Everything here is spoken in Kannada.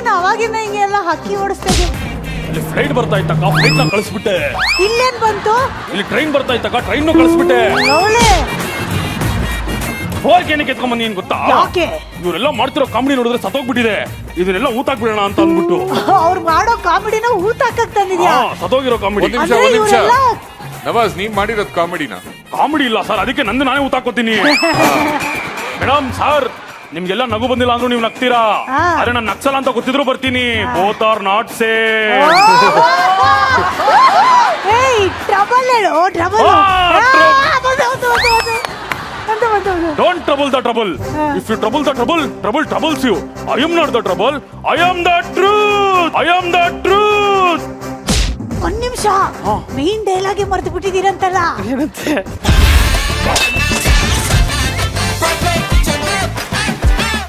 ನೀನ್ ಅವಾಗಿಂದ ಹಿಂಗೆ ಎಲ್ಲ ಹಕ್ಕಿ ಓಡಿಸ್ತಾ ಇದೀಯ. ಇಲ್ಲಿ ಫ್ಲೈಟ್ ಬರ್ತಾ ಇತ್ತಕ್ಕ, ಫ್ಲೈಟ್ ನ ಕಳಿಸ್ಬಿಟ್ಟೆ. ಇಲ್ಲೇನ್ ಬಂತು? ಇಲ್ಲಿ ಟ್ರೈನ್ ಬರ್ತಾ ಇತ್ತಕ್ಕ, ಟ್ರೈನ್ ಕಳಿಸ್ಬಿಟ್ಟೆ. ಲೋಳೆ ಹೋಗಿ ಏನಕ್ಕೆ ಎತ್ಕೊಂಡ್ ಬಂದಿ ಗೊತ್ತಾ? ಯಾಕೆ? ಇವರೆಲ್ಲ ಮಾಡ್ತಿರೋ ಕಾಮಿಡಿ ನೋಡಿದ್ರೆ ಸತ್ತೋಗ್ಬಿಟ್ಟಿದೆ, ಇದನ್ನೆಲ್ಲ ಊತಾಕ್ಬಿಡೋಣ ಅಂತ ಅಂದ್ಬಿಟ್ಟು. ಅವ್ರು ಮಾಡೋ ಕಾಮಿಡಿನ ಊಟ ಹಾಕಕ್ ತಂದಿದ್ಯಾ? ಸತ್ತೋಗಿರೋ ಕಾಮಿಡಿ. ಒಂದ್ ನಿಮಿಷ ನವಾಜ್, ನೀವ್ ಮಾಡಿರೋದು ಕಾಮಿಡಿನ? ಕಾಮಿಡಿ ಇಲ್ಲ ಸರ್, ಅದಕ್ಕೆ ನಂದು ನಾನೇ ಊತಾಕೋತೀನಿ. ಮೇಡಮ್ ಸರ್, ನಿಮ್ಗೆಲ್ಲ ನಗು ಬಂದಿಲ್ಲ ಅಂದ್ರೂ ನೀವು ನಗ್ತೀರಾ. ಆದ್ರೆ ನಾನು ನಕ್ಸಲ್ಲ ಅಂತ ಗೊತ್ತಿದ್ರು ಬರ್ತೀನಿ. Both are not same. Trouble ಹೇಳು. Trouble. Don't trouble the trouble. If you trouble the trouble, trouble troubles you. I am not the trouble. I am the truth. I am the truth. ಒಂದ್ ನಿಮಿಷ, ಮೇನ್ ಡೈಲಾಗೆ ಮರೆತು ಬಿಟ್ಟಿದ್ದೀರಂತಲ್ಲ. ಏನಂತೆ?